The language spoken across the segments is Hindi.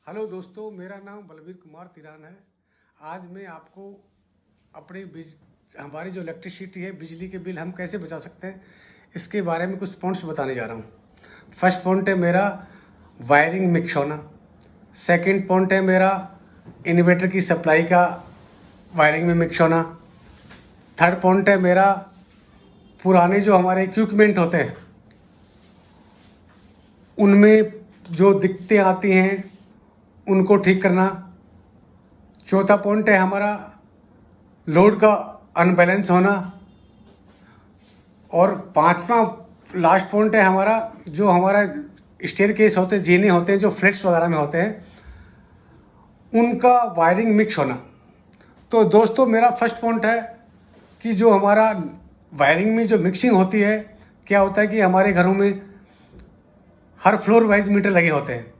हेलो दोस्तों, मेरा नाम बलबीर कुमार तिरान है। आज मैं आपको हमारी जो इलेक्ट्रिसिटी है, बिजली के बिल हम कैसे बचा सकते हैं, इसके बारे में कुछ पॉइंट्स बताने जा रहा हूँ। फर्स्ट पॉइंट है मेरा वायरिंग मिक्स होना। सेकंड पॉइंट है मेरा इन्वर्टर की सप्लाई का वायरिंग में मिक्स होना। थर्ड पॉइंट है मेरा पुराने जो हमारे इक्विपमेंट होते हैं उनमें जो दिक्कतें आती हैं उनको ठीक करना। चौथा पॉइंट है हमारा लोड का अनबैलेंस होना। और पांचवा लास्ट पॉइंट है हमारा जो हमारा स्टेयरकेस होते हैं, जीने होते हैं जो फ्लैट्स वगैरह में होते हैं, उनका वायरिंग मिक्स होना। तो दोस्तों, मेरा फर्स्ट पॉइंट है कि जो हमारा वायरिंग में जो मिक्सिंग होती है, क्या होता है कि हमारे घरों में हर फ्लोर वाइज मीटर लगे होते हैं।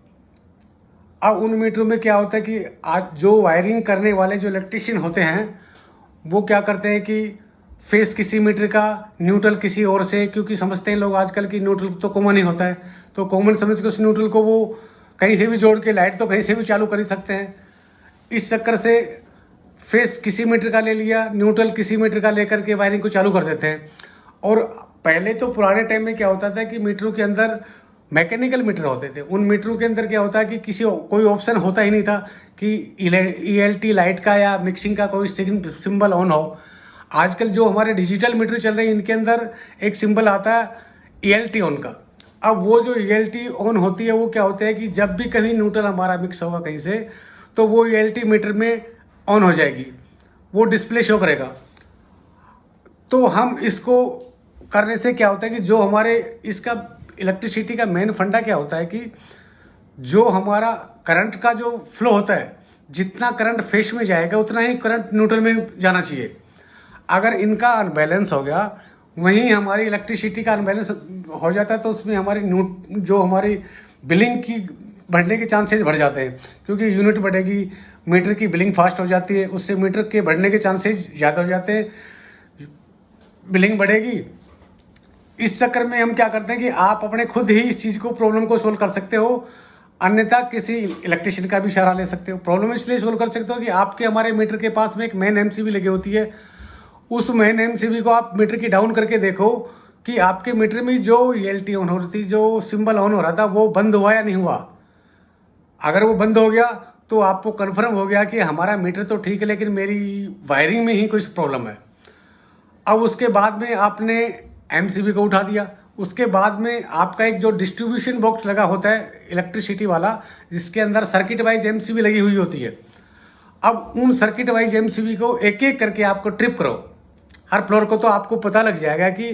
अब उन मीटरों में क्या होता है कि आज जो वायरिंग करने वाले जो इलेक्ट्रिशियन होते हैं वो क्या करते हैं कि फेस किसी मीटर का, न्यूट्रल किसी और से, क्योंकि समझते हैं लोग आजकल की न्यूट्रल तो कॉमन ही होता है, तो कॉमन समझ के उस न्यूट्रल को वो कहीं से भी जोड़ के लाइट तो कहीं से भी चालू कर ही सकते हैं। इस चक्कर से फेस किसी मीटर का ले लिया, न्यूट्रल किसी मीटर का लेकर के वायरिंग को चालू कर देते हैं। और पहले तो पुराने टाइम में क्या होता था कि मीटरों के अंदर मैकेनिकल मीटर होते थे। उन मीटरों के अंदर क्या होता है कि कोई ऑप्शन होता ही नहीं था कि ईएलटी लाइट का या मिक्सिंग का कोई सिंबल ऑन हो। आजकल जो हमारे डिजिटल मीटर चल रहे हैं इनके अंदर एक सिंबल आता है ईएलटी ऑन का। अब वो जो ईएलटी ऑन होती है वो क्या होता है कि जब भी कहीं न्यूट्रल हमारा मिक्स होगा कहीं से, तो वो ईएलटी मीटर में ऑन हो जाएगी, वो डिस्प्ले शो करेगा। तो हम इसको करने से क्या होता है कि जो हमारे इसका इलेक्ट्रिसिटी का मेन फंडा क्या होता है कि जो हमारा करंट का जो फ्लो होता है, जितना करंट फेस में जाएगा उतना ही करंट न्यूट्रल में जाना चाहिए। अगर इनका अनबैलेंस हो गया, वहीं हमारी इलेक्ट्रिसिटी का अनबैलेंस हो जाता है, तो उसमें जो हमारी बिलिंग की बढ़ने के चांसेस बढ़ जाते हैं, क्योंकि यूनिट बढ़ेगी, मीटर की बिलिंग फास्ट हो जाती है, उससे मीटर के बढ़ने के चांसेस ज़्यादा हो जाते हैं, बिलिंग बढ़ेगी। इस चक्कर में हम क्या करते हैं कि आप अपने खुद ही इस चीज़ को, प्रॉब्लम को सोल्व कर सकते हो, अन्यथा किसी इलेक्ट्रिशियन का भी सहारा ले सकते हो। प्रॉब्लम इसलिए सोल्व कर सकते हो कि आपके हमारे मीटर के पास में एक मेन एमसीबी लगी होती है। उस मेन एमसीबी को आप मीटर की डाउन करके देखो कि आपके मीटर में जो ईएलटी ऑन हो रही थी, जो सिंबल ऑन हो रहा था, वो बंद हुआ या नहीं हुआ। अगर वो बंद हो गया तो आपको कन्फर्म हो गया कि हमारा मीटर तो ठीक है लेकिन मेरी वायरिंग में ही कुछ प्रॉब्लम है। अब उसके बाद में आपने एमसीबी को उठा दिया, उसके बाद में आपका एक जो डिस्ट्रीब्यूशन बॉक्स लगा होता है इलेक्ट्रिसिटी वाला, जिसके अंदर सर्किट वाइज एमसीबी लगी हुई होती है। अब उन सर्किट वाइज एमसीबी को एक एक करके आपको ट्रिप करो। हर फ्लोर को तो आपको पता लग जाएगा कि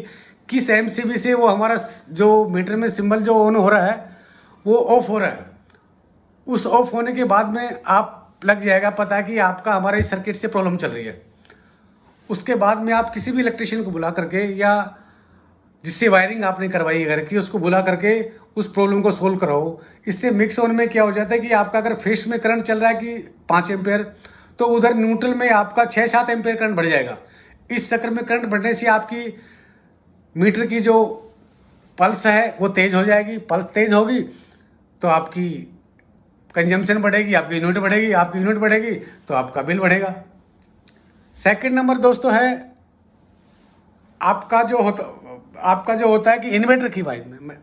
किस एमसीबी से वो हमारा जो मीटर में सिंबल जो ऑन हो रहा है वो ऑफ हो रहा है। उस ऑफ होने के बाद में आप लग जाएगा पता कि आपका हमारे इस सर्किट से प्रॉब्लम चल रही है। उसके बाद में आप किसी भी इलेक्ट्रिशियन को बुला करके, या जिससे वायरिंग आपने करवाई है घर की, उसको बुला करके उस प्रॉब्लम को सोल्व कराओ। इससे मिक्स ऑन में क्या हो जाता है कि आपका अगर फेस में करंट चल रहा है कि 5 एम्पेयर, तो उधर न्यूट्रल में आपका 6-7 एम्पेयर करंट बढ़ जाएगा। इस चक्कर में करंट बढ़ने से आपकी मीटर की जो पल्स है वो तेज़ हो जाएगी। पल्स तेज़ होगी तो आपकी कंजम्पशन बढ़ेगी, आपकी यूनिट बढ़ेगी, आपकी यूनिट बढ़ेगी तो आपका बिल बढ़ेगा। सेकंड नंबर दोस्तों है आपका जो होता है कि इन्वर्टर की वाइज में।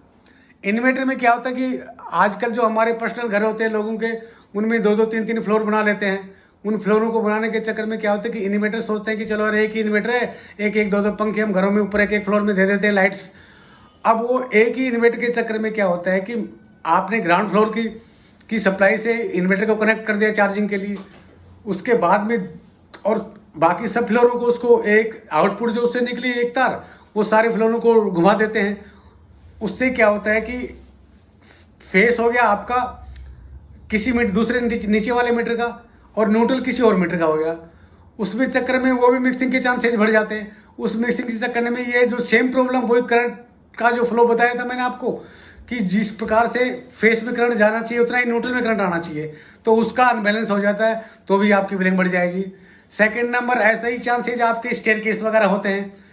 इन्वर्टर में क्या होता है कि आजकल जो हमारे पर्सनल घर होते हैं लोगों के, उनमें 2-2 3-3 फ्लोर बना लेते हैं। उन फ्लोरों को बनाने के चक्कर में क्या होता है कि इन्वर्टर सोचते हैं कि चलो अरे एक ही इन्वर्टर है, एक एक 2-2 पंखे हम घरों में ऊपर एक एक फ्लोर में दे देते हैं लाइट्स। अब वो एक ही इन्वर्टर के चक्कर में क्या होता है कि आपने ग्राउंड फ्लोर की सप्लाई से इन्वर्टर को कनेक्ट कर दिया चार्जिंग के लिए, उसके बाद में और बाकी सब फ्लोरों को उसको एक आउटपुट जो उससे निकली एक तार, वो सारे फ्लोरों को घुमा देते हैं। उससे क्या होता है कि फेस हो गया आपका किसी मीटर दूसरे नीचे वाले मीटर का, और न्यूट्रल किसी और मीटर का हो गया। उसमें चक्कर में वो भी मिक्सिंग के चांसेस बढ़ जाते हैं। उस मिक्सिंग के चक्कर में ये जो सेम प्रॉब्लम, वही करंट का जो फ्लो बताया था मैंने आपको कि जिस प्रकार से फेस में करंट जाना चाहिए उतना ही न्यूट्रल में करंट आना चाहिए, तो उसका अनबैलेंस हो जाता है, तो भी आपकी बिलिंग बढ़ जाएगी। सेकेंड नंबर, ऐसे ही चांसेज आपके स्टेयर केस वगैरह होते हैं।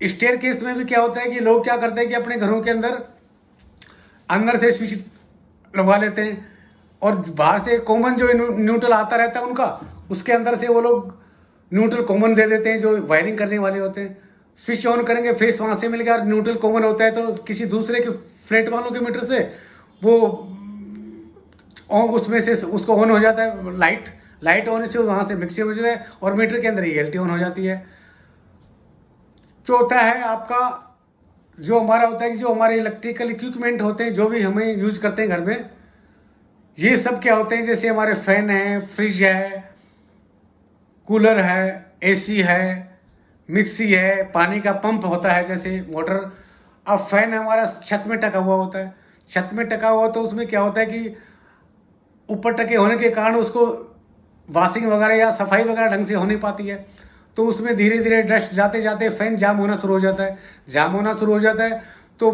स्टेयर केस में भी क्या होता है कि लोग क्या करते हैं कि अपने घरों के अंदर से स्विच लगवा लेते हैं, और बाहर से कॉमन जो न्यूट्रल आता रहता है उनका, उसके अंदर से वो लोग न्यूट्रल कॉमन दे देते हैं जो वायरिंग करने वाले होते हैं। स्विच ऑन करेंगे, फेस वहाँ से मिल गया और न्यूट्रल कॉमन होता है, तो किसी दूसरे के फ्लैट वालों के मीटर से वो उसमें से उसको ऑन हो जाता है, लाइट ऑन से वहाँ से मिक्सर हो जाता है और मीटर के अंदर ELT ऑन हो जाती है। चौथा है आपका जो हमारा होता है कि जो हमारे इलेक्ट्रिकल इक्विपमेंट होते हैं जो भी हमें यूज करते हैं घर में, ये सब क्या होते हैं, जैसे हमारे फैन है, फ्रिज है, कूलर है, AC है, मिक्सी है, पानी का पंप होता है जैसे मोटर। अब फैन हमारा छत में टका हुआ होता है, छत में टका हुआ तो उसमें क्या होता है कि ऊपर टके होने के कारण उसको वॉशिंग वगैरह या सफाई वगैरह ढंग से हो नहीं पाती है, तो उसमें धीरे धीरे डस्ट जाते जाते फैन जाम होना शुरू हो जाता है। जाम होना शुरू हो जाता है तो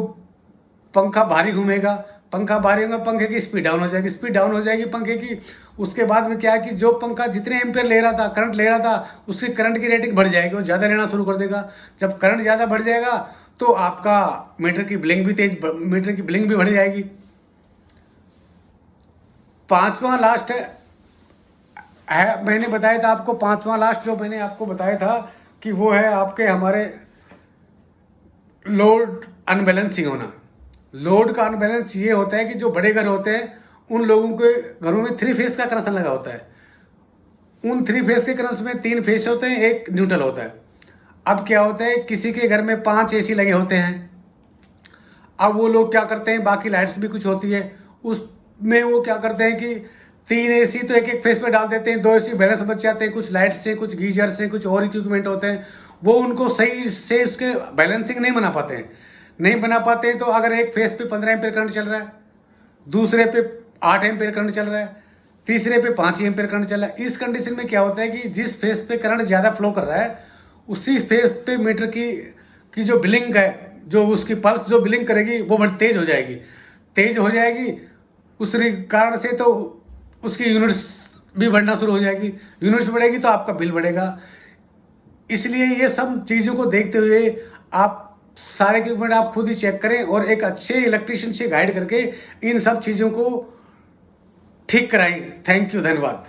पंखा भारी घूमेगा, पंखा भारी होगा, पंखे की स्पीड डाउन हो जाएगी, स्पीड डाउन हो जाएगी पंखे की। उसके बाद में क्या है कि जो पंखा जितने एम्पेयर ले रहा था, करंट ले रहा था, उसकी करंट की रेटिंग बढ़ जाएगी, वो ज़्यादा लेना शुरू कर देगा। जब करंट ज़्यादा बढ़ जाएगा तो आपका मीटर की बिलिंग भी बढ़ जाएगी। पांचवा लास्ट है मैंने बताया था आपको, पांचवा लास्ट जो मैंने आपको बताया था कि वो है आपके हमारे लोड अनबैलेंसिंग होना। लोड का अनबैलेंस ये होता है कि जो बड़े घर होते हैं उन लोगों के घरों में 3 फेस का कनेक्शन लगा होता है। उन 3 फेस के कनेक्शन में 3 फेस होते हैं, एक न्यूट्रल होता है। अब क्या होता है, किसी के घर में 5 AC लगे होते हैं। अब वो लोग क्या करते हैं, बाकी लाइट्स भी कुछ होती है उसमें, वो क्या करते हैं कि 3 AC तो एक फेस पे डाल देते हैं, 2 AC बैलेंस बच जाते हैं, कुछ लाइट से, कुछ गीजर से, कुछ और इक्विपमेंट होते हैं, वो उनको सही से उसके बैलेंसिंग नहीं बना पाते हैं। तो अगर एक फेस पे 15 एम्पेयर करंट चल रहा है, दूसरे पे 8 एम्पेयर करंट चल रहा है, तीसरे पे 5 एम्पेयर करंट चल रहा है, इस कंडीशन में क्या होता है कि जिस फेस पे करंट ज़्यादा फ्लो कर रहा है उसी फेस पे मीटर की जो बिलिंग है, जो उसकी पल्स जो बिलिंग करेगी वो बड़ी तेज हो जाएगी। उस कारण से तो उसकी यूनिट्स भी बढ़ना शुरू हो जाएगी, यूनिट्स बढ़ेगी तो आपका बिल बढ़ेगा। इसलिए ये सब चीज़ों को देखते हुए आप सारे इक्विपमेंट आप खुद ही चेक करें और एक अच्छे इलेक्ट्रिशियन से गाइड करके इन सब चीज़ों को ठीक कराएं। थैंक यू, धन्यवाद।